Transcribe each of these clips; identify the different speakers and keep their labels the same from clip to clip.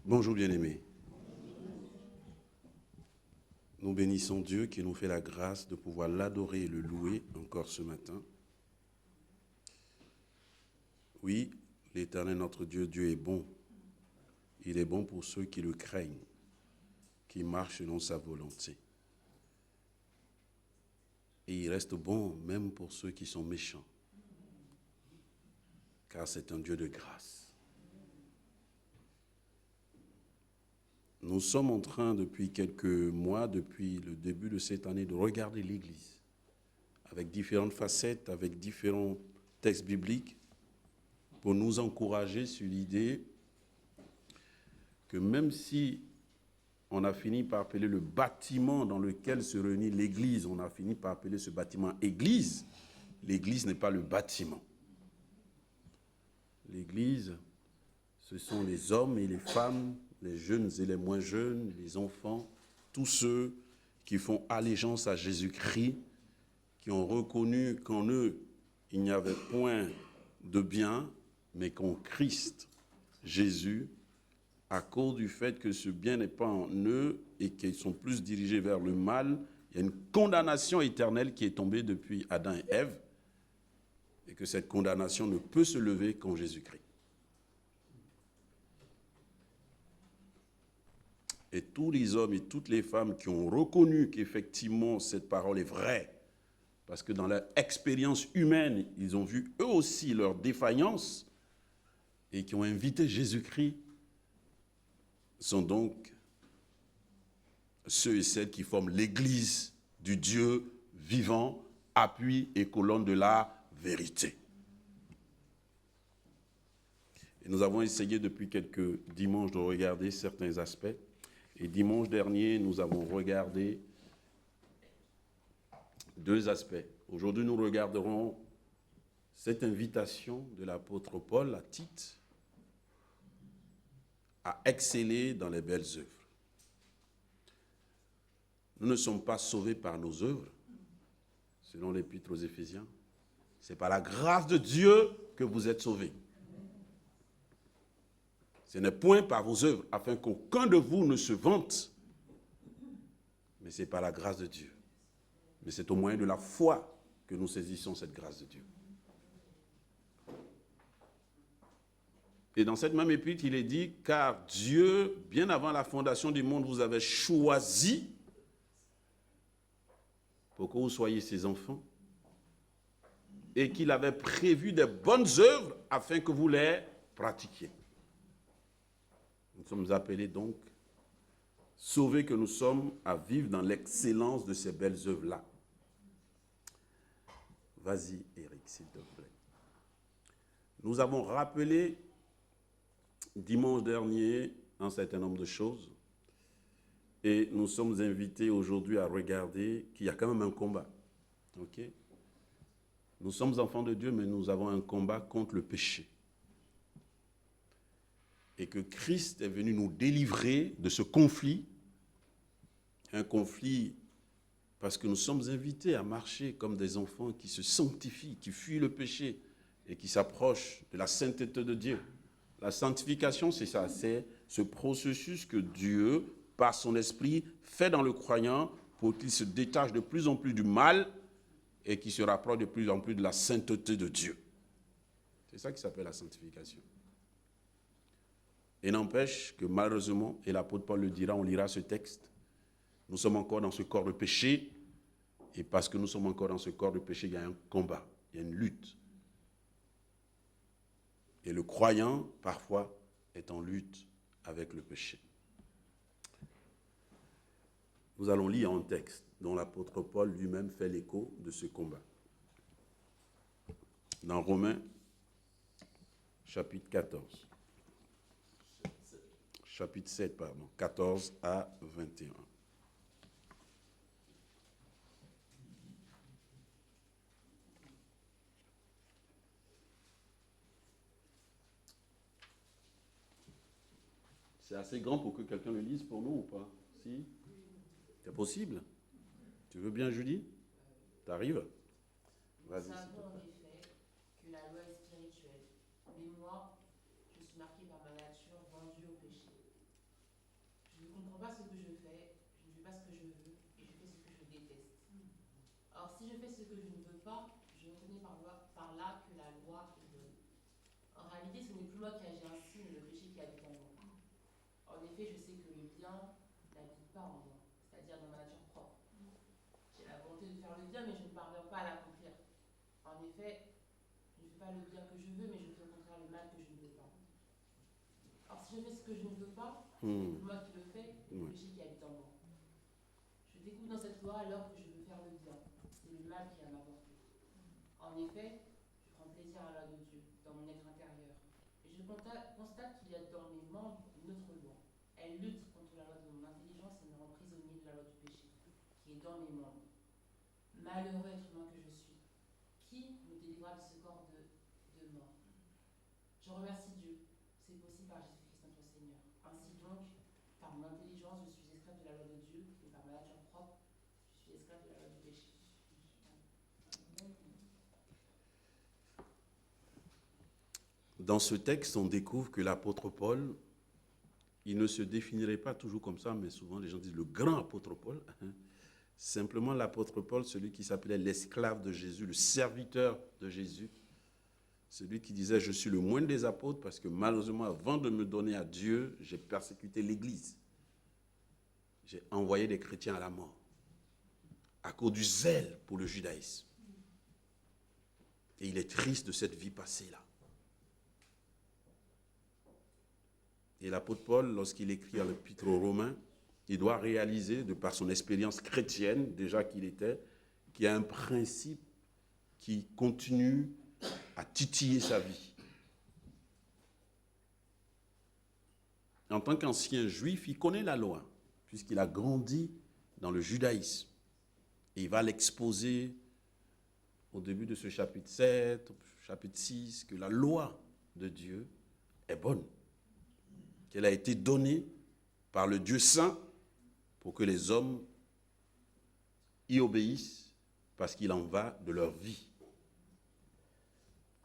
Speaker 1: Bonjour bien-aimés. Nous bénissons Dieu qui nous fait la grâce de pouvoir l'adorer et le louer encore ce matin. Oui, l'Éternel notre Dieu, Dieu est bon. Il est bon pour ceux qui le craignent, qui marchent selon sa volonté. Et il reste bon même pour ceux qui sont méchants, car c'est un Dieu de grâce. Nous sommes en train, depuis quelques mois, depuis le début de cette année, de regarder l'Église avec différentes facettes, avec différents textes bibliques, pour nous encourager sur l'idée que même si on a fini par appeler le bâtiment dans lequel se réunit l'Église, on a fini par appeler ce bâtiment Église, l'Église n'est pas le bâtiment. L'Église, ce sont les hommes et les femmes, les jeunes et les moins jeunes, les enfants, tous ceux qui font allégeance à Jésus-Christ, qui ont reconnu qu'en eux, il n'y avait point de bien, mais qu'en Christ, Jésus, à cause du fait que ce bien n'est pas en eux et qu'ils sont plus dirigés vers le mal, il y a une condamnation éternelle qui est tombée depuis Adam et Ève, et que cette condamnation ne peut se lever qu'en Jésus-Christ. Et tous les hommes et toutes les femmes qui ont reconnu qu'effectivement cette parole est vraie, parce que dans leur expérience humaine, ils ont vu eux aussi leur défaillance, et qui ont invité Jésus-Christ, sont donc ceux et celles qui forment l'Église du Dieu vivant, appui et colonne de la vérité. Et nous avons essayé depuis quelques dimanches de regarder certains aspects. Et dimanche dernier, nous avons regardé deux aspects. Aujourd'hui, nous regarderons cette invitation de l'apôtre Paul à Tite à exceller dans les belles œuvres. Nous ne sommes pas sauvés par nos œuvres, selon l'épître aux Éphésiens. C'est par la grâce de Dieu que vous êtes sauvés. Ce n'est point par vos œuvres, afin qu'aucun de vous ne se vante, mais c'est par la grâce de Dieu. Mais c'est au moyen de la foi que nous saisissons cette grâce de Dieu. Et dans cette même épître, il est dit, car Dieu, bien avant la fondation du monde, vous avait choisi pour que vous soyez ses enfants, et qu'il avait prévu des bonnes œuvres afin que vous les pratiquiez. Nous sommes appelés donc, sauvés que nous sommes, à vivre dans l'excellence de ces belles œuvres-là. Vas-y, Eric, s'il te plaît. Nous avons rappelé dimanche dernier un certain nombre de choses et nous sommes invités aujourd'hui à regarder qu'il y a quand même un combat. Okay? Nous sommes enfants de Dieu, mais nous avons un combat contre le péché. Et que Christ est venu nous délivrer de ce conflit, un conflit parce que nous sommes invités à marcher comme des enfants qui se sanctifient, qui fuient le péché et qui s'approchent de la sainteté de Dieu. La sanctification, c'est ça, c'est ce processus que Dieu, par son esprit, fait dans le croyant pour qu'il se détache de plus en plus du mal et qu'il se rapproche de plus en plus de la sainteté de Dieu. C'est ça qui s'appelle la sanctification. Et n'empêche que malheureusement, et l'apôtre Paul le dira, on lira ce texte, nous sommes encore dans ce corps de péché, et parce que nous sommes encore dans ce corps de péché, il y a un combat, il y a une lutte. Et le croyant, parfois, est en lutte avec le péché. Nous allons lire un texte dont l'apôtre Paul lui-même fait l'écho de ce combat. Dans Romains, chapitre 14. Chapitre 7, pardon, 14 à 21. C'est assez grand pour que quelqu'un le lise pour nous ou pas? Si? C'est possible? Tu veux bien, Julie? T'arrives? Vas-y.
Speaker 2: Nous savons en effet que la loi est spirituelle, mais moi, je suis marqué par ma nature vendue au péché. comprends pas ce que je fais, je ne fais pas ce que je veux, et je fais ce que je déteste. Or, si je fais ce que je ne veux pas, je reconnais par là que la loi est bonne. En réalité, ce n'est plus moi qui agis ainsi, mais le péché qui habite en moi. En effet, je sais que le bien n'habite pas en moi, c'est-à-dire dans ma nature propre. J'ai la volonté de faire le bien, mais je ne parviens pas à l'accomplir. En effet, je ne fais pas le bien que je veux, mais je fais au contraire le mal que je ne veux pas. Alors, si je fais ce que je ne veux pas, c'est plus moi qui le fais, mais le péché qui habite en moi. Je découvre dans cette loi alors que je veux faire le bien. C'est le mal qui est à ma portée. En effet, je prends plaisir à la loi de Dieu, dans mon être intérieur. Et je constate qu'il y a dans mes membres une autre loi. Elle lutte contre la loi de mon intelligence et me rend prisonnier de la loi du péché, qui est dans mes membres. Malheureux être humain que je suis, qui me délivrera de ce corps de mort? Je remercie Dieu, c'est possible par Jésus-Christ notre Seigneur. Ainsi donc, par mon intelligence, je suis esclave de la loi de Dieu, et par ma nature propre, je suis esclave de la loi du péché.
Speaker 1: Dans ce texte, on découvre que l'apôtre Paul, il ne se définirait pas toujours comme ça, mais souvent les gens disent le grand apôtre Paul. Simplement l'apôtre Paul, celui qui s'appelait l'esclave de Jésus, le serviteur de Jésus, celui qui disait « Je suis le moindre des apôtres parce que malheureusement, avant de me donner à Dieu, j'ai persécuté l'Église. J'ai envoyé des chrétiens à la mort à cause du zèle pour le judaïsme. Et il est triste de cette vie passée-là. » Et l'apôtre Paul, lorsqu'il écrit à l'épître aux Romains, il doit réaliser, de par son expérience chrétienne, déjà qu'il était, qu'il y a un principe qui continue à titiller sa vie. En tant qu'ancien juif, il connaît la loi, puisqu'il a grandi dans le judaïsme. Et il va l'exposer au début de ce chapitre 7, chapitre 6, que la loi de Dieu est bonne, qu'elle a été donnée par le Dieu saint pour que les hommes y obéissent parce qu'il en va de leur vie.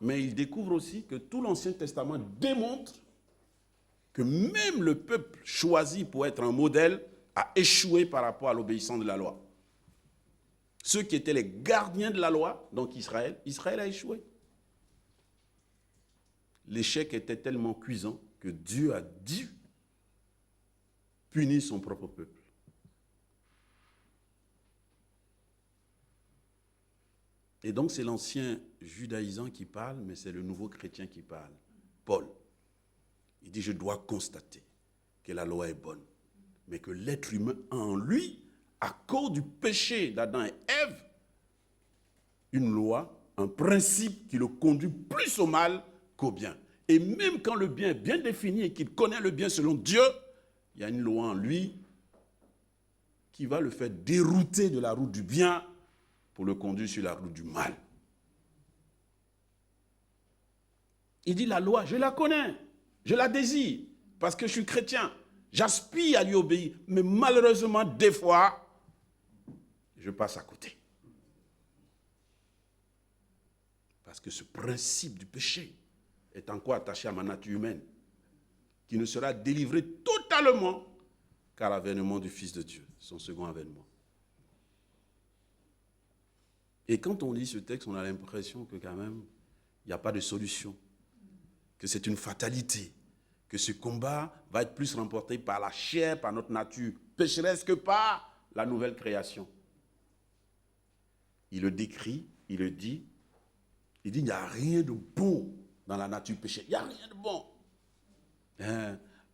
Speaker 1: Mais il découvre aussi que tout l'Ancien Testament démontre que même le peuple choisi pour être un modèle a échoué par rapport à l'obéissance de la loi. Ceux qui étaient les gardiens de la loi, donc Israël a échoué. L'échec était tellement cuisant que Dieu a dû punir son propre peuple. Et donc c'est l'ancien judaïsant qui parle, mais c'est le nouveau chrétien qui parle. Paul, il dit, je dois constater que la loi est bonne, mais que l'être humain a en lui, à cause du péché d'Adam et Ève, une loi, un principe qui le conduit plus au mal qu'au bien. Et même quand le bien est bien défini et qu'il connaît le bien selon Dieu, il y a une loi en lui qui va le faire dérouter de la route du bien pour le conduire sur la route du mal. Il dit la loi, je la connais, je la désire, parce que je suis chrétien, j'aspire à lui obéir, mais malheureusement, des fois, je passe à côté. Parce que ce principe du péché est encore attaché à ma nature humaine, qui ne sera délivrée totalement qu'à l'avènement du Fils de Dieu, son second avènement. Et quand on lit ce texte, on a l'impression que quand même, il n'y a pas de solution, que c'est une fatalité, que ce combat va être plus remporté par la chair, par notre nature pécheresse que par la nouvelle création. Il le décrit, il le dit, il dit, il n'y a rien de bon dans la nature pécheresse, il n'y a rien de bon.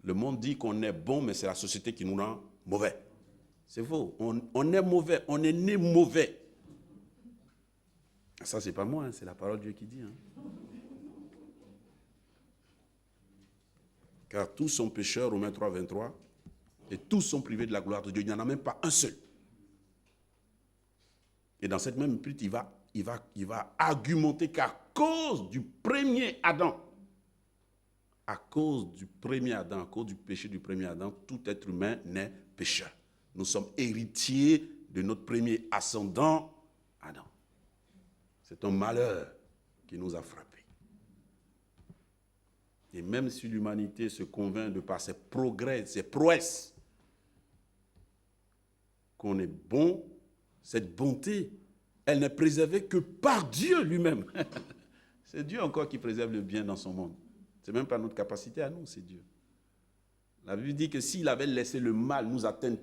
Speaker 1: Le monde dit qu'on est bon, mais c'est la société qui nous rend mauvais. C'est faux, on est mauvais, on est né mauvais. Ça, c'est pas moi, hein, c'est la parole de Dieu qui dit. Hein. Car tous sont pécheurs, Romains 3, 23, et tous sont privés de la gloire de Dieu. Il n'y en a même pas un seul. Et dans cette même épître, il va argumenter qu'à cause du premier Adam, à cause du péché du premier Adam, tout être humain naît pécheur. Nous sommes héritiers de notre premier ascendant, Adam. C'est un malheur qui nous a frappés. Et même si l'humanité se convainc de par ses progrès, ses prouesses, qu'on est bon, cette bonté, elle n'est préservée que par Dieu lui-même. C'est Dieu encore qui préserve le bien dans son monde. Ce n'est même pas notre capacité à nous, c'est Dieu. La Bible dit que s'il avait laissé le mal nous atteindre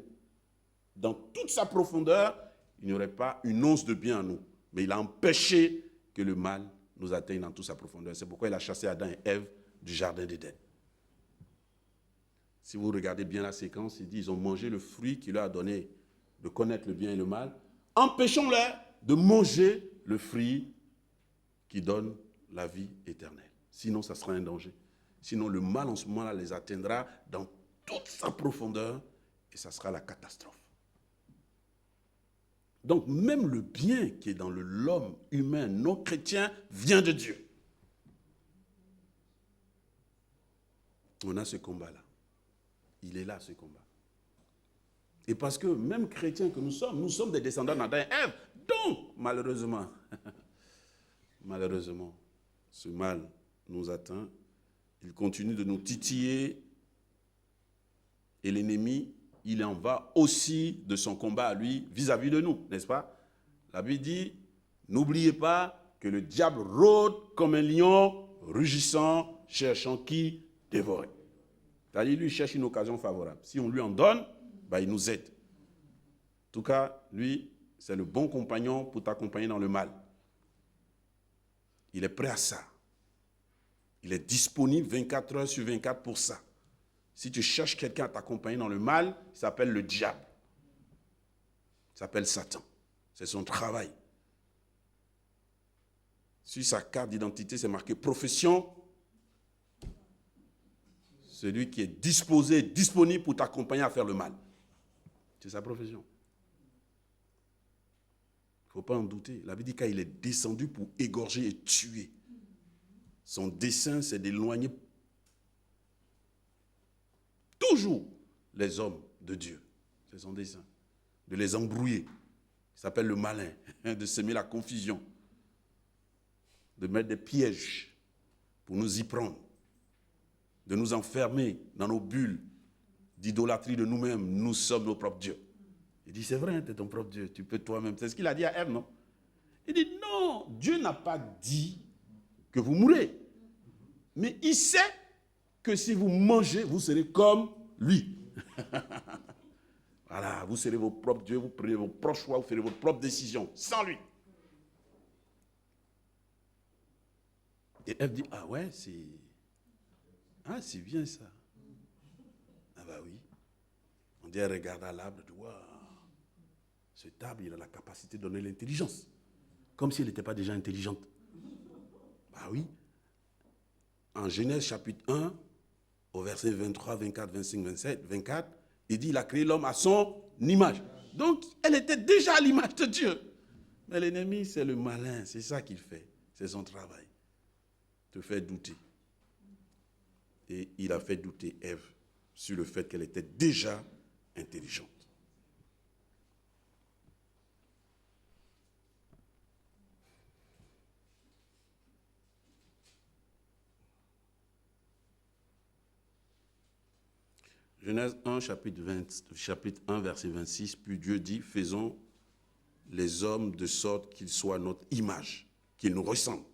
Speaker 1: dans toute sa profondeur, il n'y aurait pas une once de bien en nous. Mais il a empêché que le mal nous atteigne dans toute sa profondeur. C'est pourquoi il a chassé Adam et Ève du jardin d'Éden. Si vous regardez bien la séquence, il dit ils ont mangé le fruit qui leur a donné de connaître le bien et le mal. Empêchons-les de manger le fruit qui donne la vie éternelle. Sinon, ça sera un danger. Sinon, le mal en ce moment-là les atteindra dans toute sa profondeur et ça sera la catastrophe. Donc, même le bien qui est dans l'homme humain non chrétien vient de Dieu. On a ce combat-là. Il est là, ce combat. Et parce que même chrétiens que nous sommes des descendants d'Adam et Ève. Donc, malheureusement, ce mal nous atteint. Il continue de nous titiller. Et l'ennemi, il en va aussi de son combat à lui vis-à-vis de nous, n'est-ce pas? La Bible dit, n'oubliez pas que le diable rôde comme un lion rugissant, cherchant qui dévorer. C'est-à-dire, lui, il cherche une occasion favorable. Si on lui en donne, il nous aide. En tout cas, lui, c'est le bon compagnon pour t'accompagner dans le mal. Il est prêt à ça. Il est disponible 24 heures sur 24 pour ça. Si tu cherches quelqu'un à t'accompagner dans le mal, il s'appelle le diable. Il s'appelle Satan. C'est son travail. Sur sa carte d'identité, c'est marqué profession. Celui qui est disposé, disponible pour t'accompagner à faire le mal. C'est sa profession. Il ne faut pas en douter. La Bible dit qu'il est descendu pour égorger et tuer. Son dessein, c'est d'éloigner toujours les hommes de Dieu. C'est son dessein. De les embrouiller. Il s'appelle le malin. De semer la confusion. De mettre des pièges pour nous y prendre. De nous enfermer dans nos bulles d'idolâtrie de nous-mêmes. Nous sommes nos propres dieux. Il dit, c'est vrai, tu es ton propre Dieu. Tu peux toi-même. C'est ce qu'il a dit à Ève, non? Il dit, non, Dieu n'a pas dit que vous mourrez. Mais il sait que si vous mangez, vous serez comme lui. Voilà, vous serez vos propres dieux, vous prenez vos propres choix, vous ferez vos propres décisions, sans lui. Et Ève dit, ah ouais, c'est bien ça. Ah bah oui. On dit, elle regarda l'arbre, elle dit, waouh, cet arbre, il a la capacité de donner l'intelligence. Comme si elle n'était pas déjà intelligente. Bah oui. En Genèse chapitre 1, au verset 23, 24, 25, 27, 24, il dit, il a créé l'homme à son image. Donc, elle était déjà à l'image de Dieu. Mais l'ennemi, c'est le malin, c'est ça qu'il fait. C'est son travail. Te faire douter. Et il a fait douter Ève sur le fait qu'elle était déjà intelligente. Genèse 1, chapitre 1, verset 26, puis Dieu dit, faisons les hommes de sorte qu'ils soient notre image, qu'ils nous ressemblent.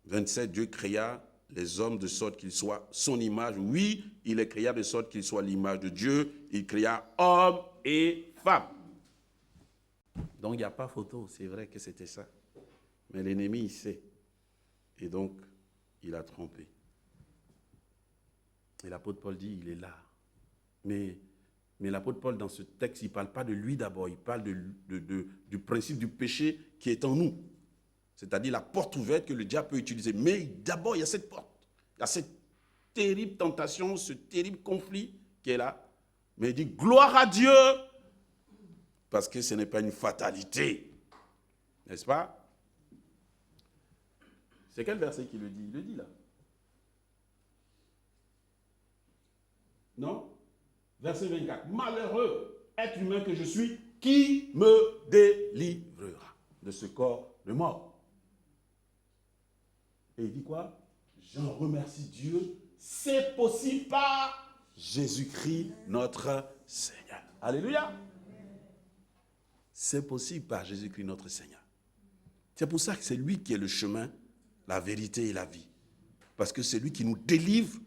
Speaker 1: 27, Dieu créa les hommes de sorte qu'ils soient son image. Oui, il les créa de sorte qu'ils soient l'image de Dieu. Il créa homme et femme. Donc, il n'y a pas photo, c'est vrai que c'était ça. Mais l'ennemi, il sait. Et donc, il a trompé. Et l'apôtre Paul dit, il est là. Mais l'apôtre Paul, dans ce texte, il ne parle pas de lui d'abord. Il parle du principe du péché qui est en nous. C'est-à-dire la porte ouverte que le diable peut utiliser. Mais d'abord, il y a cette porte. Il y a cette terrible tentation, ce terrible conflit qui est là. Mais il dit, gloire à Dieu, parce que ce n'est pas une fatalité. N'est-ce pas? C'est quel verset qui le dit? Il le dit là. Non? Verset 24. Malheureux être humain que je suis, qui me délivrera de ce corps de mort? Et il dit quoi? J'en remercie Dieu. C'est possible par Jésus-Christ, notre Seigneur. Alléluia. C'est possible par Jésus-Christ notre Seigneur. C'est pour ça que c'est lui qui est le chemin, la vérité et la vie. Parce que c'est lui qui nous délivre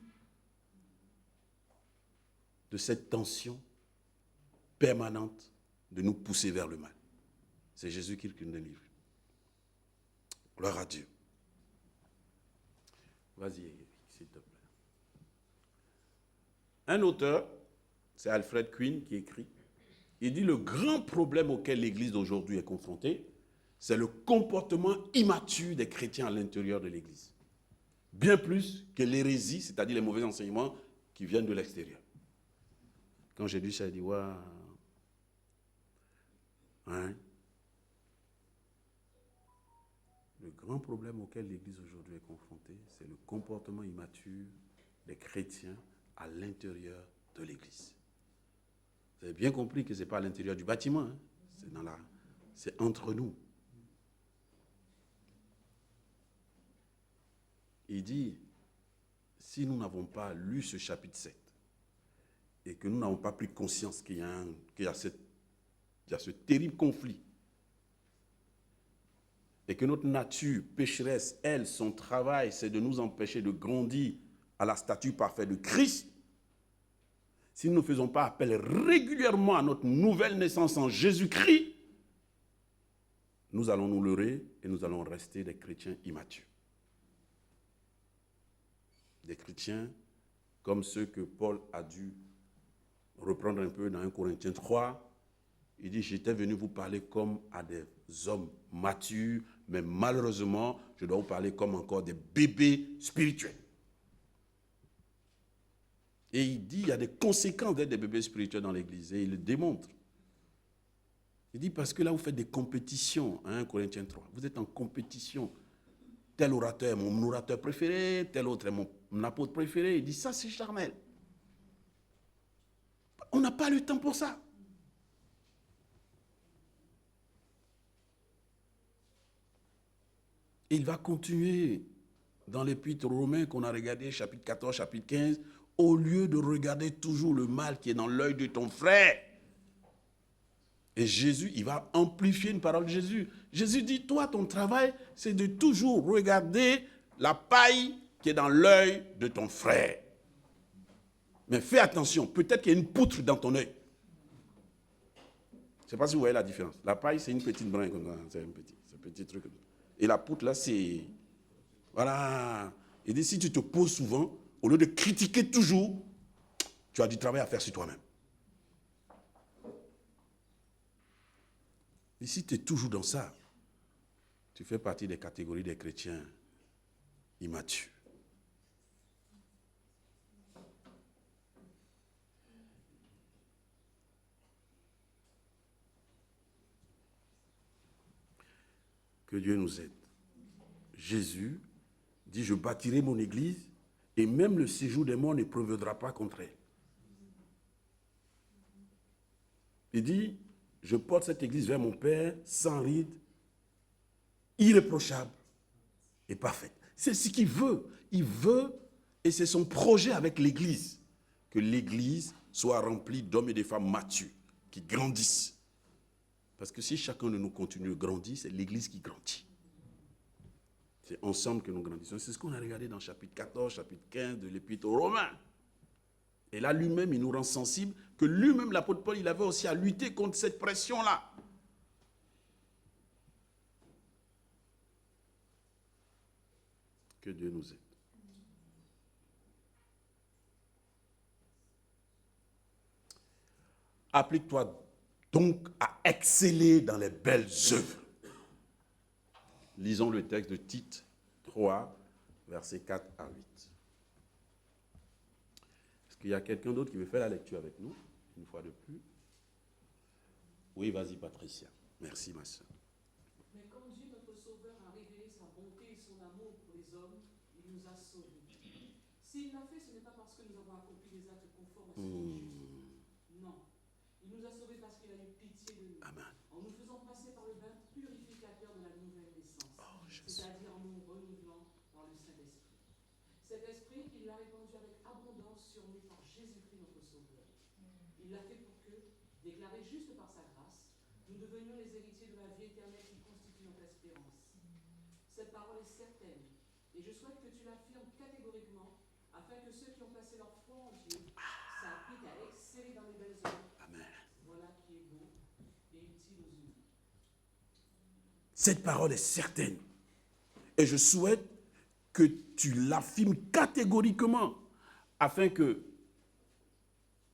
Speaker 1: de cette tension permanente de nous pousser vers le mal. C'est Jésus-Christ qui nous délivre. Gloire à Dieu. Vas-y, s'il te plaît. Un auteur, c'est Alfred Quinn qui écrit, il dit le grand problème auquel l'Église d'aujourd'hui est confrontée, c'est le comportement immature des chrétiens à l'intérieur de l'Église. Bien plus que l'hérésie, c'est-à-dire les mauvais enseignements qui viennent de l'extérieur. Quand j'ai lu ça, j'ai dit, waouh. Hein? Le grand problème auquel l'Église aujourd'hui est confrontée, c'est le comportement immature des chrétiens à l'intérieur de l'Église. Vous avez bien compris que ce n'est pas à l'intérieur du bâtiment, hein? C'est entre nous. Il dit, si nous n'avons pas lu ce chapitre 7 et que nous n'avons pas pris conscience qu'il y a ce terrible conflit et que notre nature pécheresse, elle, son travail, c'est de nous empêcher de grandir à la stature parfaite de Christ, si nous ne faisons pas appel régulièrement à notre nouvelle naissance en Jésus-Christ, nous allons nous leurrer et nous allons rester des chrétiens immatures. Des chrétiens comme ceux que Paul a dû reprendre un peu dans 1 Corinthiens 3. Il dit, j'étais venu vous parler comme à des hommes matures, mais malheureusement, je dois vous parler comme encore des bébés spirituels. Et il dit, il y a des conséquences d'être des bébés spirituels dans l'Église, et il le démontre. Il dit, parce que là, vous faites des compétitions, 1 Corinthiens 3. Vous êtes en compétition. Tel orateur est mon orateur préféré, tel autre est mon apôtre préféré. Il dit, ça, c'est charnel. On n'a pas le temps pour ça. Et il va continuer dans l'épître aux Romains qu'on a regardé, chapitre 14, chapitre 15, au lieu de regarder toujours le mal qui est dans l'œil de ton frère. Et Jésus, il va amplifier une parole de Jésus. Jésus dit, toi, ton travail, c'est de toujours regarder la paille qui est dans l'œil de ton frère. Mais fais attention, peut-être qu'il y a une poutre dans ton œil. Je ne sais pas si vous voyez la différence. La paille, c'est une petite brin comme ça, c'est un petit truc comme ça. Et la poutre, là, c'est... Voilà. Il dit, si tu te poses souvent, au lieu de critiquer toujours, tu as du travail à faire sur toi-même. Et si tu es toujours dans ça, tu fais partie des catégories des chrétiens immatures. Que Dieu nous aide. Jésus dit, je bâtirai mon église et même le séjour des morts ne prévaudra pas contre elle. Il dit, je porte cette église vers mon Père sans ride, irréprochable et parfaite. C'est ce qu'il veut. Il veut, et c'est son projet avec l'église, que l'église soit remplie d'hommes et de femmes matures, qui grandissent. Parce que si chacun de nous continue de grandir, c'est l'église qui grandit. C'est ensemble que nous grandissons. C'est ce qu'on a regardé dans chapitre 14, chapitre 15 de l'Épître aux Romains. Et là, lui-même, il nous rend sensibles que lui-même, l'apôtre Paul, il avait aussi à lutter contre cette pression-là. Que Dieu nous aide. Applique-toi donc à exceller dans les belles œuvres. Lisons le texte de Tite 3, versets 4 à 8. Est-ce qu'il y a quelqu'un d'autre qui veut faire la lecture avec nous, une fois de plus? Oui, vas-y, Patricia. Merci, ma soeur.
Speaker 3: Mais comme Dieu, notre Sauveur, a révélé sa bonté et son amour pour les hommes, il nous a sauvés. S'il l'a fait, ce n'est pas parce que nous avons accompli des actes conformes à son justice. Non. Il nous a sauvés parce qu'il a eu pitié de nous.
Speaker 1: Amen.
Speaker 3: En nous faisant passer par le bain purificateur de la nouvelle naissance. C'est-à-dire en nous renouvelant dans le Saint-Esprit. Cet esprit, il l'a répandu avec abondance sur nous par Jésus-Christ, notre Sauveur. Il l'a fait pour que, Déclarés justes par sa grâce, nous devenions les héritiers de la vie éternelle qui constitue notre espérance. Cette parole est certaine, et je souhaite que tu l'affirmes catégoriquement, afin que ceux qui ont placé leur foi en Dieu s'appliquent à exceller dans les belles œuvres.
Speaker 1: Amen.
Speaker 3: Voilà qui est beau et utile aux humains.
Speaker 1: Cette parole est certaine. Et je souhaite que tu l'affirmes catégoriquement, afin que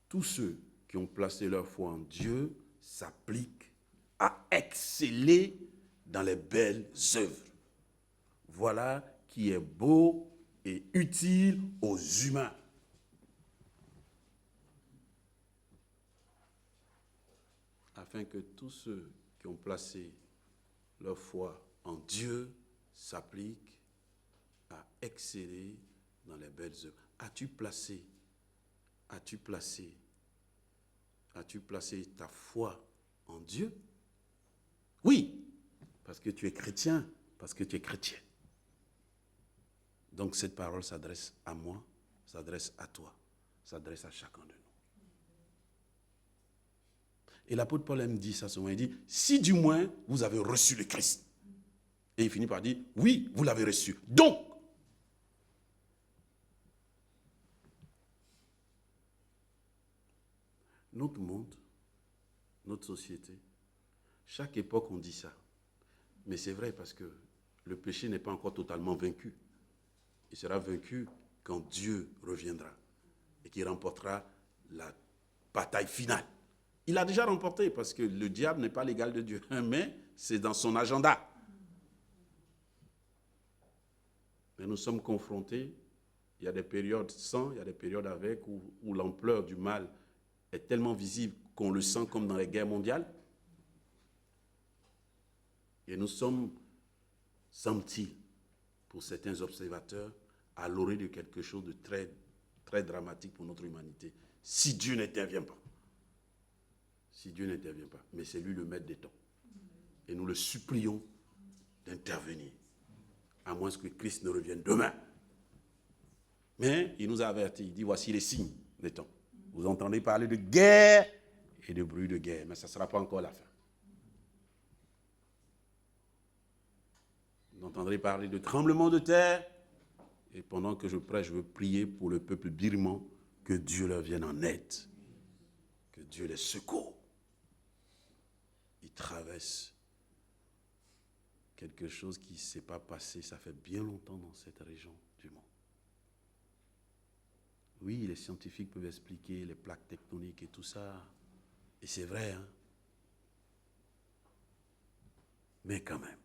Speaker 1: tous ceux qui ont placé leur foi en Dieu s'appliquent à exceller dans les belles œuvres. Voilà qui est beau et utile aux humains. Afin que tous ceux qui ont placé leur foi en Dieu s'appliquent à exceller dans les belles œuvres. As-tu placé ta foi en Dieu? Oui, parce que tu es chrétien, parce que tu es chrétien. Donc cette parole s'adresse à moi, s'adresse à toi, s'adresse à chacun de nous. Et l'apôtre Paul aime dit ça souvent, il dit, si du moins vous avez reçu le Christ. Et il finit par dire, oui, vous l'avez reçu. Donc, notre monde, notre société, chaque époque on dit ça. Mais c'est vrai parce que le péché n'est pas encore totalement vaincu. Il sera vaincu quand Dieu reviendra et qu'il remportera la bataille finale. Il a déjà remporté parce que le diable n'est pas l'égal de Dieu, mais c'est dans son agenda. Mais nous sommes confrontés, il y a des périodes sans, il y a des périodes avec, où l'ampleur du mal est tellement visible qu'on le sent comme dans les guerres mondiales. Et nous sommes, semble-t-il, pour certains observateurs, à l'orée de quelque chose de très, très dramatique pour notre humanité, si Dieu n'intervient pas. Si Dieu n'intervient pas. Mais c'est lui le maître des temps. Et nous le supplions d'intervenir, à moins que Christ ne revienne demain. Mais il nous a avertis, il dit, voici les signes des temps. Vous entendez parler de guerre et de bruit de guerre, mais ça ne sera pas encore la fin. Vous entendrez parler de tremblement de terre, et pendant que je prêche, je veux prier pour le peuple birman, que Dieu leur vienne en aide, que Dieu les secoue. Ils traversent quelque chose qui ne s'est pas passé, ça fait bien longtemps dans cette région du monde. Oui, les scientifiques peuvent expliquer les plaques tectoniques et tout ça, et c'est vrai, hein? Mais quand même,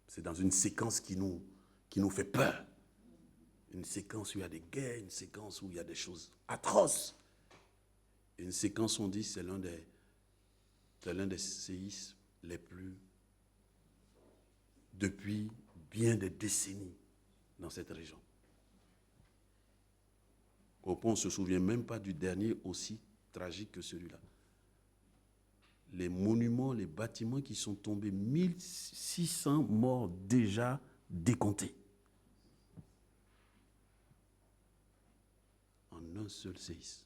Speaker 1: c'est dans une séquence qui nous fait peur. Une séquence où il y a des guerres, une séquence où il y a des choses atroces. Une séquence où on dit c'est l'un des séismes les plus, depuis bien des décennies dans cette région. Au point, on ne se souvient même pas du dernier aussi tragique que celui-là. Les monuments, les bâtiments qui sont tombés, 1600 morts déjà décomptés. En un seul séisme.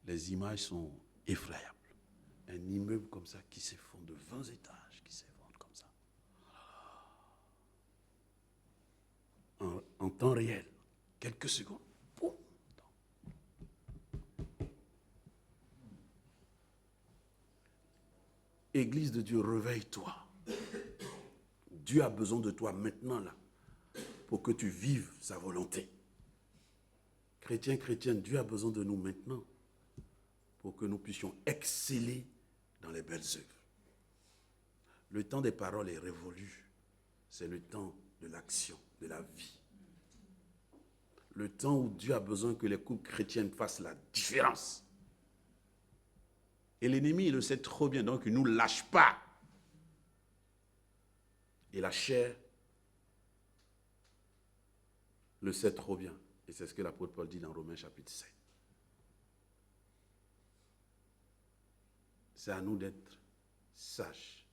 Speaker 1: Les images sont effrayables. Un immeuble comme ça qui s'effondre de 20 étages, qui s'effondre comme ça. En temps réel, quelques secondes. Boum. Église de Dieu, réveille-toi. Dieu a besoin de toi maintenant, là, pour que tu vives sa volonté. Chrétiens, chrétiennes, Dieu a besoin de nous maintenant pour que nous puissions exceller dans les belles œuvres. Le temps des paroles est révolu. C'est le temps de l'action, de la vie. Le temps où Dieu a besoin que les couples chrétiennes fassent la différence. Et l'ennemi, il le sait trop bien, donc il ne nous lâche pas. Et la chair le sait trop bien. Et c'est ce que l'apôtre Paul dit dans Romains chapitre 7. C'est à nous d'être sages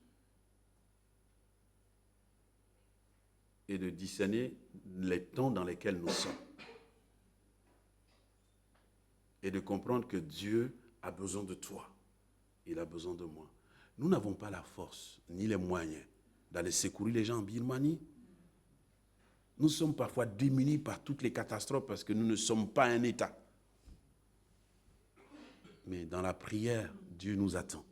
Speaker 1: et de discerner les temps dans lesquels nous sommes. Et de comprendre que Dieu a besoin de toi. Il a besoin de moi. Nous n'avons pas la force ni les moyens d'aller secourir les gens en Birmanie. Nous sommes parfois démunis par toutes les catastrophes parce que nous ne sommes pas un État. Mais dans la prière, Dieu nous attend.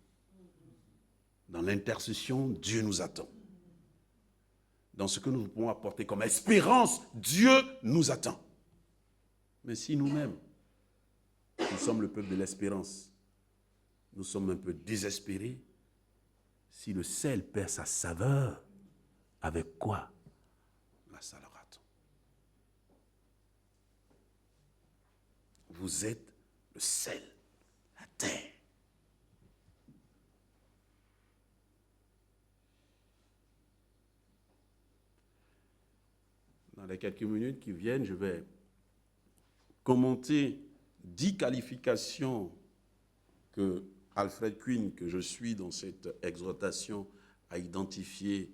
Speaker 1: Dans l'intercession, Dieu nous attend. Dans ce que nous pouvons apporter comme espérance, Dieu nous attend. Mais si nous-mêmes, nous sommes le peuple de l'espérance, nous sommes un peu désespérés, si le sel perd sa saveur, avec quoi la salera-t-on? Vous êtes le sel, la terre. Dans les quelques minutes qui viennent, je vais commenter 10 qualifications que Alfred Quinn, que je suis dans cette exhortation, a identifiées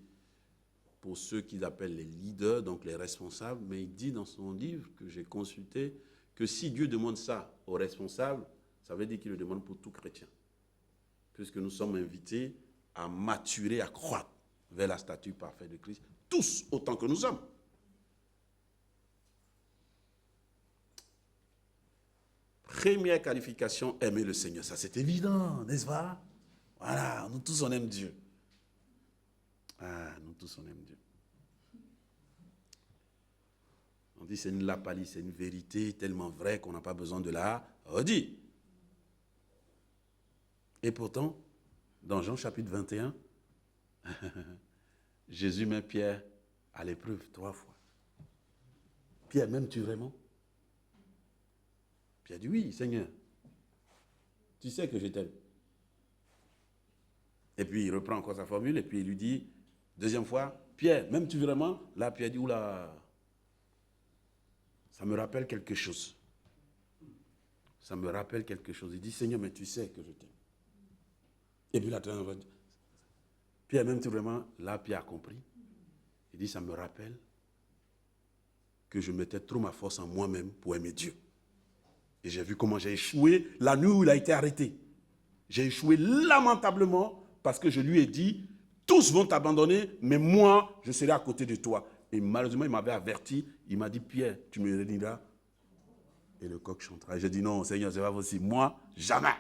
Speaker 1: pour ceux qu'ils appellent les leaders, donc les responsables. Mais il dit dans son livre que j'ai consulté que si Dieu demande ça aux responsables, ça veut dire qu'il le demande pour tout chrétien. Puisque nous sommes invités à maturer, à croître vers la stature parfaite de Christ, tous autant que nous sommes. Première qualification, aimer le Seigneur. Ça, c'est évident, n'est-ce pas? Voilà, nous tous, on aime Dieu. Ah, nous tous, on aime Dieu. On dit c'est une lappalie, c'est une vérité tellement vraie qu'on n'a pas besoin de la redire. Et pourtant, dans Jean chapitre 21, Jésus met Pierre à l'épreuve 3 fois. Pierre, m'aimes-tu vraiment? Pierre dit oui, Seigneur. Tu sais que je t'aime. Et puis il reprend encore sa formule et puis il lui dit, deuxième fois, Pierre, m'aimes-tu vraiment? Là, Pierre dit, oula, ça me rappelle quelque chose. Ça me rappelle quelque chose. Il dit, Seigneur, mais tu sais que je t'aime. Et puis la troisième fois, Pierre, m'aimes-tu vraiment? Là, Pierre a compris. Il dit, ça me rappelle que je mettais trop ma force en moi-même pour aimer Dieu. Et j'ai vu comment j'ai échoué la nuit où il a été arrêté. J'ai échoué lamentablement parce que je lui ai dit, tous vont t'abandonner, mais moi, je serai à côté de toi. Et malheureusement, il m'avait averti, il m'a dit, Pierre, tu me réuniras et le coq chantera. Et j'ai dit, non, Seigneur, c'est pas possible. Moi, jamais.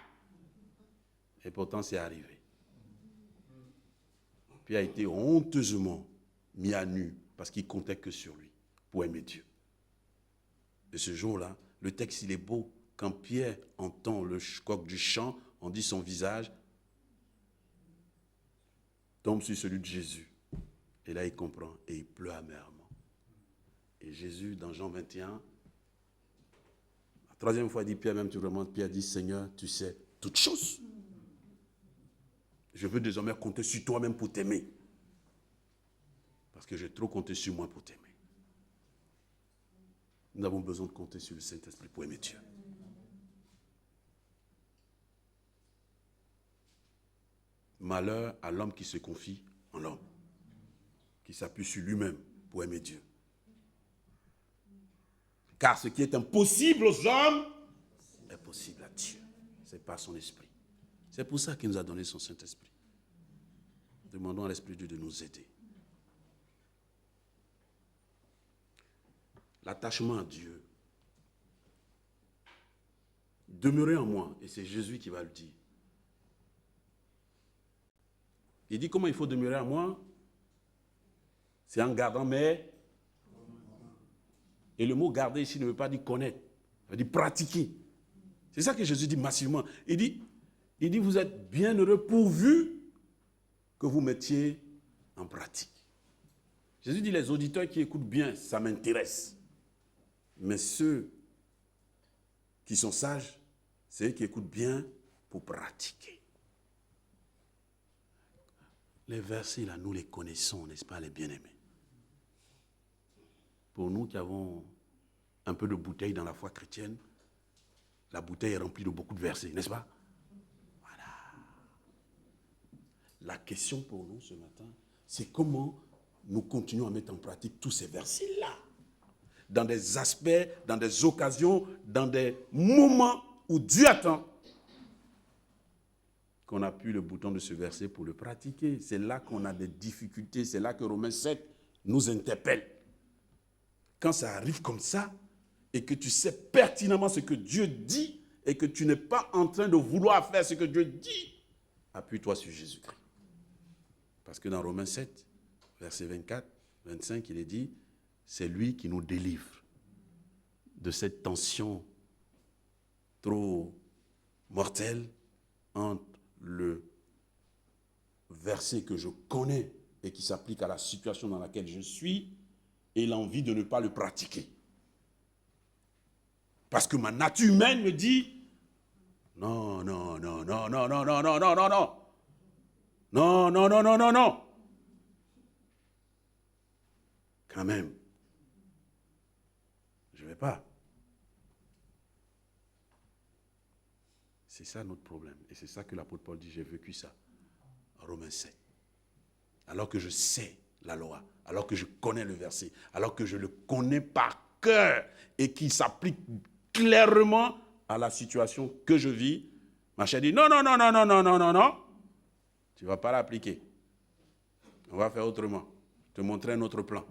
Speaker 1: Et pourtant, c'est arrivé. Pierre a été honteusement mis à nu parce qu'il comptait que sur lui pour aimer Dieu. Et ce jour-là, le texte, il est beau. Quand Pierre entend le coq du chant, on dit son visage tombe sur celui de Jésus. Et là, il comprend et il pleure amèrement. Et Jésus, dans Jean 21, la troisième fois, il dit, Pierre, même tu remontes, Pierre dit, Seigneur, tu sais toutes choses. Je veux désormais compter sur toi-même pour t'aimer. Parce que j'ai trop compté sur moi pour t'aimer. Nous avons besoin de compter sur le Saint-Esprit pour aimer Dieu. Malheur à l'homme qui se confie en l'homme, qui s'appuie sur lui-même pour aimer Dieu. Car ce qui est impossible aux hommes est possible à Dieu. C'est par son esprit. C'est pour ça qu'il nous a donné son Saint-Esprit. Demandons à l'Esprit de Dieu de nous aider. L'attachement à Dieu. Demeurez en moi, et c'est Jésus qui va le dire. Il dit comment il faut demeurer en moi? C'est en gardant mes... Et le mot garder ici ne veut pas dire connaître, ça veut dire pratiquer. C'est ça que Jésus dit massivement. Il dit vous êtes bienheureux pourvu que vous mettiez en pratique. Jésus dit les auditeurs qui écoutent bien, ça m'intéresse. Mais ceux qui sont sages, c'est eux qui écoutent bien pour pratiquer. Les versets là, nous les connaissons, n'est-ce pas, les bien-aimés? Pour nous qui avons un peu de bouteille dans la foi chrétienne, la bouteille est remplie de beaucoup de versets, n'est-ce pas? Voilà. La question pour nous ce matin, c'est comment nous continuons à mettre en pratique tous ces versets-là. Dans des aspects, dans des occasions, dans des moments où Dieu attend qu'on appuie le bouton de ce verset pour le pratiquer. C'est là qu'on a des difficultés. C'est là que Romains 7 nous interpelle. Quand ça arrive comme ça, et que tu sais pertinemment ce que Dieu dit, et que tu n'es pas en train de vouloir faire ce que Dieu dit, appuie-toi sur Jésus-Christ. Parce que dans Romains 7, verset 24, 25, il est dit, c'est lui qui nous délivre de cette tension trop mortelle entre le verset que je connais et qui s'applique à la situation dans laquelle je suis et l'envie de ne pas le pratiquer. Parce que ma nature humaine me dit non, non, non, non, non, non, non, non, non, non, non. Non, non, non, non, non, non. Quand même. Je ne vais pas. C'est ça notre problème. Et c'est ça que l'apôtre Paul dit, j'ai vécu ça. Romains 7. Alors que je sais la loi, alors que je connais le verset, alors que je le connais par cœur et qu'il s'applique clairement à la situation que je vis, ma chair dit non, non, non, non, non, non, non, non, non. Tu ne vas pas l'appliquer. On va faire autrement. Je te montrer un autre plan.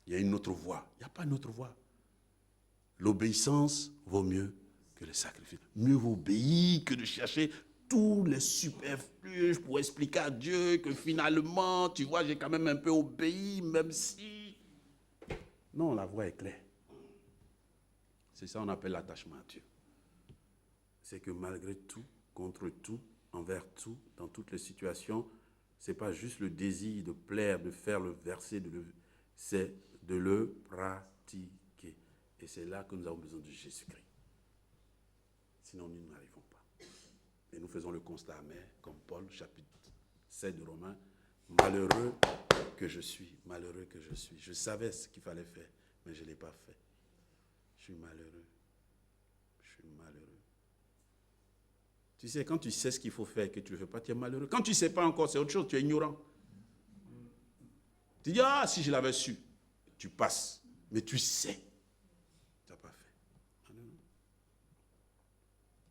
Speaker 1: Il y a une autre voie. Il n'y a pas une autre voie. L'obéissance vaut mieux que le sacrifice. Mieux vaut obéir que de chercher tous les superflus pour expliquer à Dieu que finalement, tu vois, j'ai quand même un peu obéi, même si... Non, la voie est claire. C'est ça qu'on appelle l'attachement à Dieu. C'est que malgré tout, contre tout, envers tout, dans toutes les situations, ce n'est pas juste le désir de plaire, de faire le verset, c'est de le pratiquer. Et c'est là que nous avons besoin de Jésus-Christ. Sinon, nous n'arrivons pas. Et nous faisons le constat amer, comme Paul, chapitre 7 de Romains. Malheureux que je suis, malheureux que je suis. Je savais ce qu'il fallait faire, mais je ne l'ai pas fait. Je suis malheureux. Je suis malheureux. Tu sais, quand tu sais ce qu'il faut faire et que tu ne le fais pas, tu es malheureux. Quand tu ne sais pas encore, c'est autre chose, tu es ignorant. Tu dis, ah, si je l'avais su, tu passes. Mais tu sais. Tu n'as pas fait.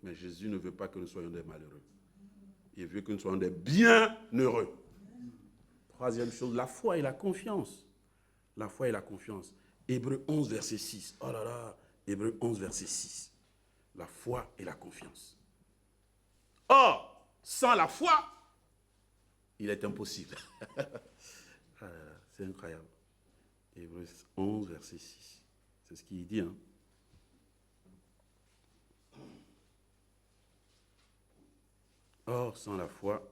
Speaker 1: Mais Jésus ne veut pas que nous soyons des malheureux. Il veut que nous soyons des bienheureux. Troisième chose, la foi et la confiance. La foi et la confiance. Hébreux 11, verset 6. Oh là là, Hébreux 11, verset 6. La foi et la confiance. Or, sans la foi, il est impossible. C'est incroyable. Hébreux 11, verset 6. C'est ce qu'il dit, hein. Or, sans la foi,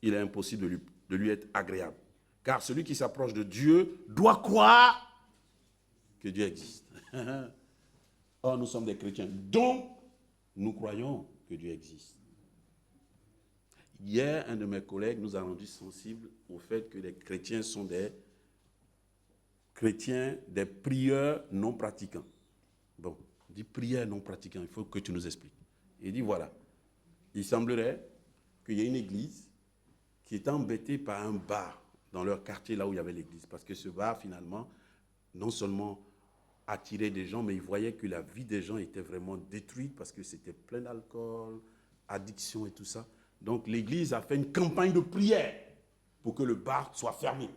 Speaker 1: il est impossible de lui être agréable. Car celui qui s'approche de Dieu doit croire que Dieu existe. Or, nous sommes des chrétiens, donc nous croyons que Dieu existe. Hier, un de mes collègues nous a rendu sensibles au fait que les chrétiens sont des chrétiens, des prieurs non pratiquants. Bon, on dit prieurs non pratiquants, il faut que tu nous expliques. Il dit voilà, il semblerait qu'il y ait une église qui est embêtée par un bar dans leur quartier, là où il y avait l'église. Parce que ce bar, finalement, non seulement attirait des gens, mais il voyait que la vie des gens était vraiment détruite parce que c'était plein d'alcool, addiction et tout ça. Donc l'église a fait une campagne de prière pour que le bar soit fermé.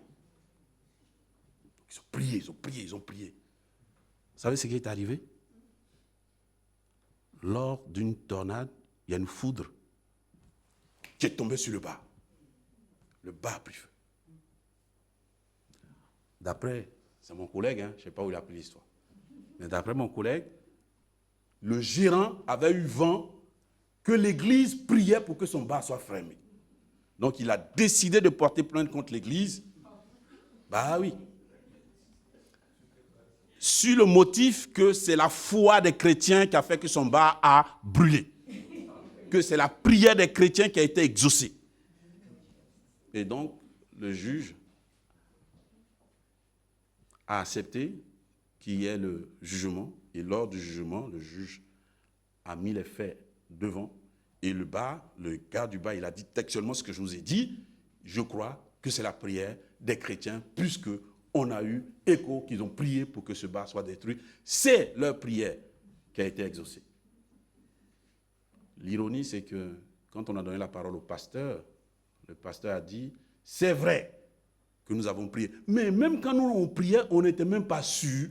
Speaker 1: Ils ont prié, ils ont prié, ils ont prié. Vous savez ce qui est arrivé? Lors d'une tornade, il y a une foudre qui est tombée sur le bar. Le bar a pris feu. D'après, c'est mon collègue, hein, je ne sais pas où il a pris l'histoire, mais d'après mon collègue, le gérant avait eu vent que l'église priait pour que son bar soit fermé. Donc il a décidé de porter plainte contre l'église. Bah oui. Sur le motif que c'est la foi des chrétiens qui a fait que son bar a brûlé. Que c'est la prière des chrétiens qui a été exaucée. Et donc, le juge a accepté qu'il y ait le jugement. Et lors du jugement, le juge a mis les faits devant. Et le gars du bar, il a dit textuellement ce que je vous ai dit. Je crois que c'est la prière des chrétiens, puisque on a eu écho qu'ils ont prié pour que ce bar soit détruit. C'est leur prière qui a été exaucée. L'ironie, c'est que quand on a donné la parole au pasteur, le pasteur a dit, c'est vrai que nous avons prié. Mais même quand nous on priait, on n'était même pas sûr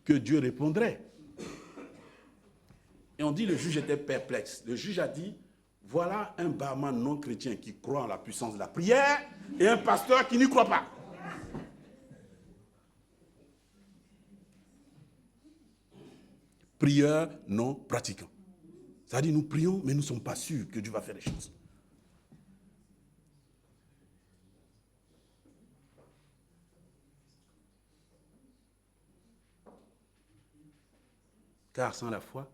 Speaker 1: que Dieu répondrait. Et on dit le juge était perplexe. Le juge a dit, voilà un barman non chrétien qui croit en la puissance de la prière et un pasteur qui n'y croit pas. Prieur non pratiquant. C'est-à-dire nous prions, mais nous ne sommes pas sûrs que Dieu va faire les choses. Car sans la foi,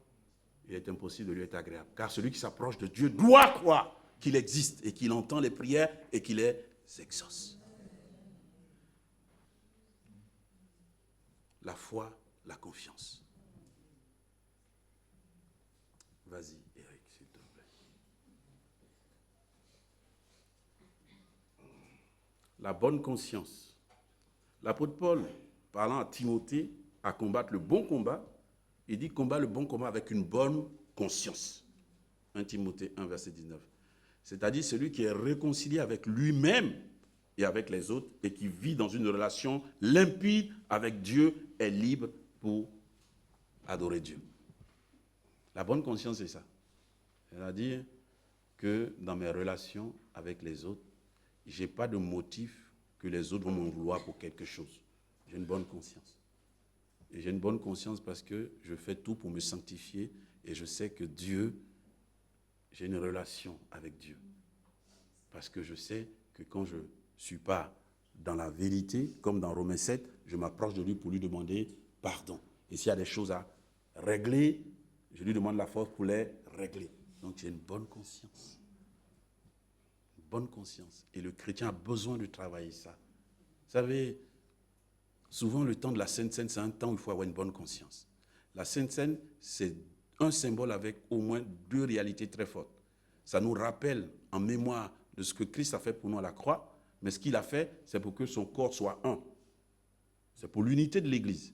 Speaker 1: il est impossible de lui être agréable. Car celui qui s'approche de Dieu doit croire qu'il existe et qu'il entend les prières et qu'il les exauce. La foi, la confiance. Vas-y, Eric, s'il te plaît. La bonne conscience. L'apôtre Paul, parlant à Timothée, à combattre le bon combat, il dit combat le bon combat avec une bonne conscience. 1 Timothée 1, verset 19. C'est-à-dire celui qui est réconcilié avec lui-même et avec les autres et qui vit dans une relation limpide avec Dieu est libre pour adorer Dieu. La bonne conscience, c'est ça. C'est-à-dire que dans mes relations avec les autres, je n'ai pas de motif que les autres vont m'en vouloir pour quelque chose. J'ai une bonne conscience. Et j'ai une bonne conscience parce que je fais tout pour me sanctifier et je sais que Dieu, j'ai une relation avec Dieu. Parce que je sais que quand je ne suis pas dans la vérité, comme dans Romains 7, je m'approche de lui pour lui demander pardon. Et s'il y a des choses à régler, je lui demande la force pour les régler. Donc j'ai une bonne conscience. Une bonne conscience. Et le chrétien a besoin de travailler ça. Vous savez, souvent le temps de la Sainte Seine, c'est un temps où il faut avoir une bonne conscience. La Sainte Seine, c'est un symbole avec au moins deux réalités très fortes. Ça nous rappelle en mémoire de ce que Christ a fait pour nous à la croix, mais ce qu'il a fait, c'est pour que son corps soit un. C'est pour l'unité de l'Église.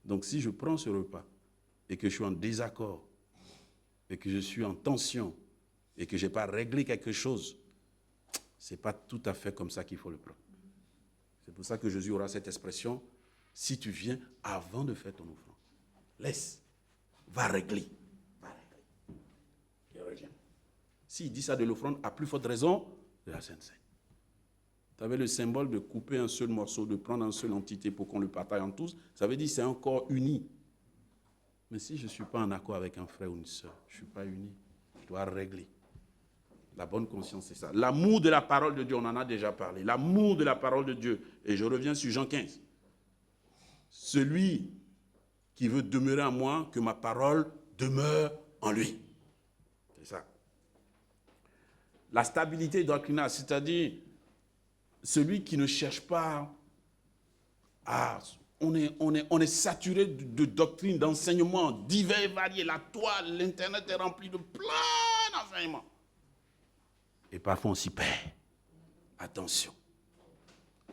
Speaker 1: Donc si je prends ce repas, et que je suis en désaccord, et que je suis en tension, et que je n'ai pas réglé quelque chose, ce n'est pas tout à fait comme ça qu'il faut le prendre. C'est pour ça que Jésus aura cette expression, si tu viens avant de faire ton offrande, laisse, va régler. Et reviens. S'il dit ça de l'offrande, à plus forte raison, de la Sainte Seine. Tu avais le symbole de couper un seul morceau, de prendre une seule entité pour qu'on le partage en tous, ça veut dire que c'est un corps uni. Mais si je ne suis pas en accord avec un frère ou une soeur, je ne suis pas uni. Je dois régler. La bonne conscience, c'est ça. L'amour de la parole de Dieu, on en a déjà parlé. L'amour de la parole de Dieu. Et je reviens sur Jean 15. Celui qui veut demeurer en moi, que ma parole demeure en lui. C'est ça. La stabilité doctrinale, c'est-à-dire celui qui ne cherche pas à... On est saturé de doctrines, d'enseignements divers et variés. La toile, l'Internet est rempli de plein d'enseignements. Et parfois on s'y perd. Attention.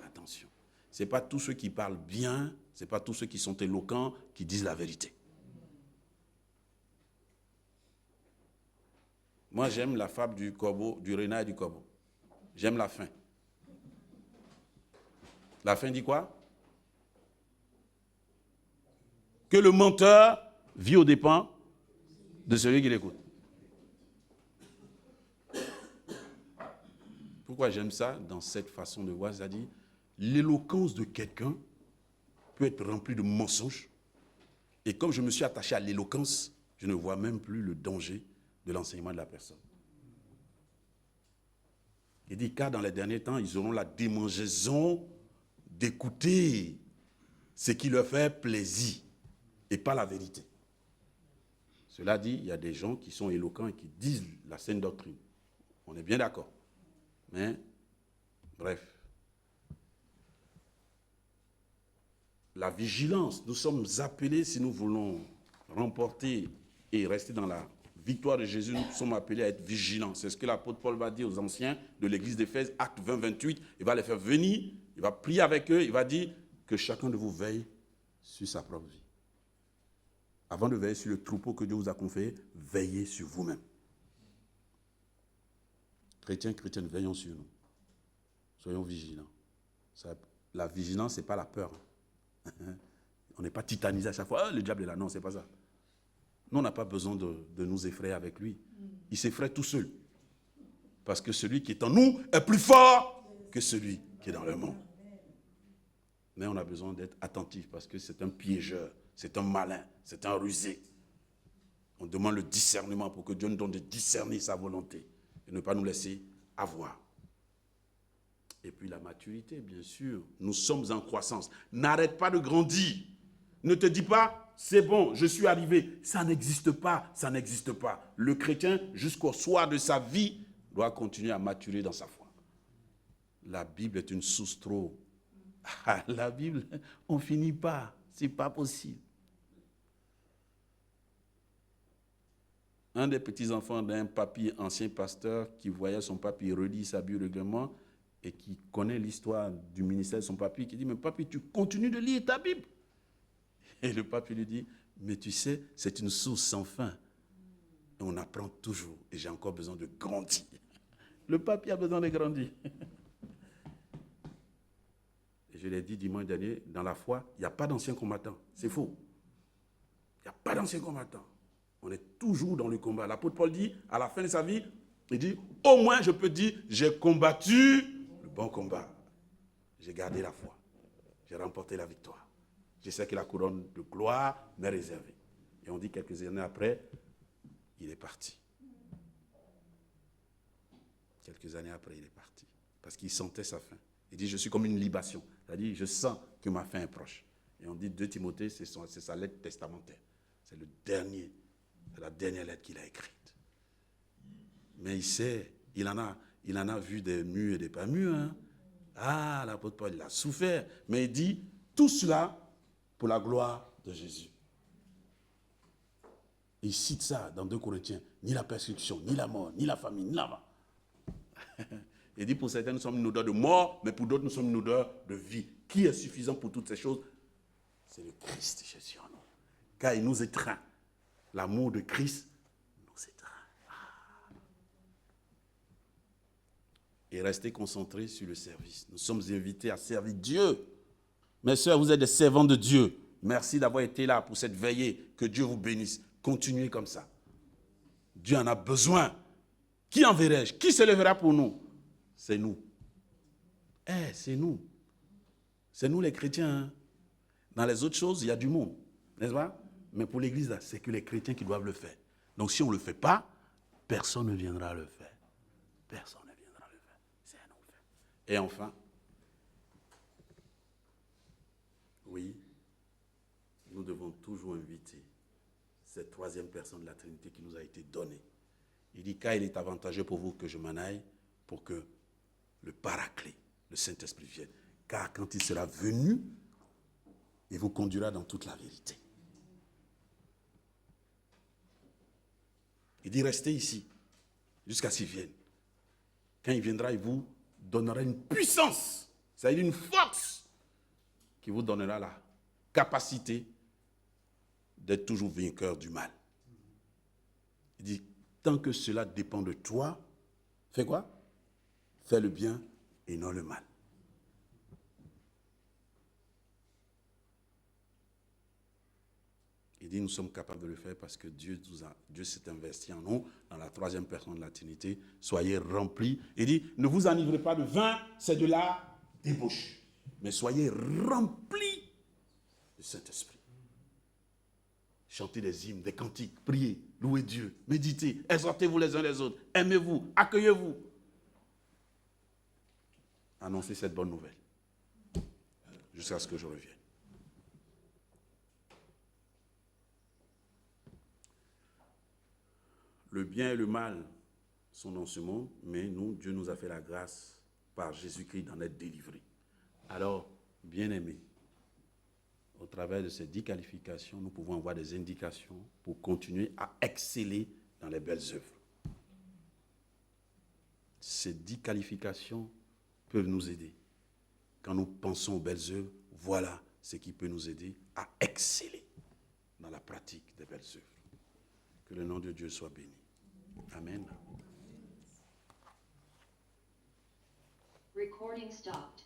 Speaker 1: Attention. Ce n'est pas tous ceux qui parlent bien, ce n'est pas tous ceux qui sont éloquents qui disent la vérité. Moi j'aime la fable du corbeau, du renard et du corbeau. J'aime la fin. La fin dit quoi? Que le menteur vit aux dépens de celui qui l'écoute. Pourquoi j'aime ça dans cette façon de voir? C'est-à-dire, l'éloquence de quelqu'un peut être remplie de mensonges. Et comme je me suis attaché à l'éloquence, je ne vois même plus le danger de l'enseignement de la personne. Il dit, car dans les derniers temps, ils auront la démangeaison d'écouter ce qui leur fait plaisir et pas la vérité. Cela dit, il y a des gens qui sont éloquents et qui disent la saine doctrine. On est bien d'accord. Mais, bref. La vigilance, nous sommes appelés, si nous voulons remporter et rester dans la victoire de Jésus, nous sommes appelés à être vigilants. C'est ce que l'apôtre Paul va dire aux anciens de l'église d'Éphèse, acte 20, 28. Il va les faire venir, il va prier avec eux, il va dire que chacun de vous veille sur sa propre vie. Avant de veiller sur le troupeau que Dieu vous a confié, veillez sur vous-même. Chrétiens, chrétiennes, veillons sur nous. Soyons vigilants. La vigilance, ce n'est pas la peur. On n'est pas titanisé à chaque fois. Ah, le diable est là. Non, ce n'est pas ça. Nous, on n'a pas besoin de nous effrayer avec lui. Il s'effraie tout seul. Parce que celui qui est en nous est plus fort que celui qui est dans le monde. Mais on a besoin d'être attentif parce que c'est un piégeur, c'est un malin, c'est un rusé. On demande le discernement pour que Dieu nous donne de discerner sa volonté et ne pas nous laisser avoir. Et puis la maturité, bien sûr. Nous sommes en croissance. N'arrête pas de grandir. Ne te dis pas, c'est bon, je suis arrivé. Ça n'existe pas, ça n'existe pas. Le chrétien, jusqu'au soir de sa vie, doit continuer à maturer dans sa foi. La Bible est une source trop. La Bible, on ne finit pas. Ce n'est pas possible. Un des petits-enfants d'un papy, ancien pasteur, qui voyait son papy relire sa Bible régulièrement et qui connaît l'histoire du ministère de son papy, qui dit, mais papy, tu continues de lire ta Bible. Et le papy lui dit, mais tu sais, c'est une source sans fin. Et on apprend toujours. Et j'ai encore besoin de grandir. Le papy a besoin de grandir. Et je l'ai dit dimanche dernier, dans la foi, il n'y a pas d'anciens combattants. C'est faux. Il n'y a pas d'anciens combattants. On est toujours dans le combat. L'apôtre Paul dit, à la fin de sa vie, il dit, au moins je peux dire, j'ai combattu le bon combat. J'ai gardé la foi. J'ai remporté la victoire. Je sais que la couronne de gloire m'est réservée. Et on dit quelques années après, il est parti. Quelques années après, il est parti. Parce qu'il sentait sa fin. Il dit, je suis comme une libation. C'est-à-dire, je sens que ma fin est proche. Et on dit, 2 Timothée, c'est sa lettre testamentaire. C'est la dernière lettre qu'il a écrite. Mais il sait, il en a vu des mûrs et des pas mûrs. Hein. Ah, l'apôtre Paul, il a souffert. Mais il dit, tout cela pour la gloire de Jésus. Il cite ça dans 2 Corinthiens. Ni la persécution, ni la mort, ni la famine, ni la mort. Il dit, pour certains, nous sommes une odeur de mort, mais pour d'autres, nous sommes une odeur de vie. Qui est suffisant pour toutes ces choses? C'est le Christ Jésus en nous. Car il nous étreint. L'amour de Christ nous étreint. Et restez concentrés sur le service. Nous sommes invités à servir Dieu. Mes sœurs, vous êtes des servants de Dieu. Merci d'avoir été là pour cette veillée. Que Dieu vous bénisse. Continuez comme ça. Dieu en a besoin. Qui enverrai-je? Qui se lèvera pour nous? C'est nous. C'est nous. C'est nous les chrétiens. Hein? Dans les autres choses, il y a du monde. N'est-ce pas? Mais pour l'église, là, c'est que les chrétiens qui doivent le faire. Donc si on ne le fait pas, personne ne viendra le faire. Personne ne viendra le faire. C'est un enfer. Et enfin, oui, nous devons toujours inviter cette troisième personne de la Trinité qui nous a été donnée. Il dit, car il est avantageux pour vous que je m'en aille pour que le Paraclet, le Saint-Esprit vienne. Car quand il sera venu, il vous conduira dans toute la vérité. Il dit, restez ici jusqu'à ce qu'il vienne. Quand il viendra, il vous donnera une puissance, c'est-à-dire une force qui vous donnera la capacité d'être toujours vainqueur du mal. Il dit, tant que cela dépend de toi, fais quoi? Fais le bien et non le mal. Il dit, nous sommes capables de le faire parce que Dieu s'est investi en nous, dans la troisième personne de la Trinité. Soyez remplis. Il dit, ne vous enivrez pas de vin, c'est de la débauche. Mais soyez remplis du Saint-Esprit. Chantez des hymnes, des cantiques, priez, louez Dieu, méditez, exhortez-vous les uns les autres, aimez-vous, accueillez-vous. Annoncez cette bonne nouvelle jusqu'à ce que je revienne. Le bien et le mal sont dans ce monde, mais nous, Dieu nous a fait la grâce par Jésus-Christ d'en être délivrés. Alors, bien-aimés, au travers de ces 10 qualifications, nous pouvons avoir des indications pour continuer à exceller dans les belles œuvres. Ces 10 qualifications peuvent nous aider. Quand nous pensons aux belles œuvres, voilà ce qui peut nous aider à exceller dans dans la pratique des belles œuvres. Que le nom de Dieu soit béni. Amen.
Speaker 4: Recording stopped.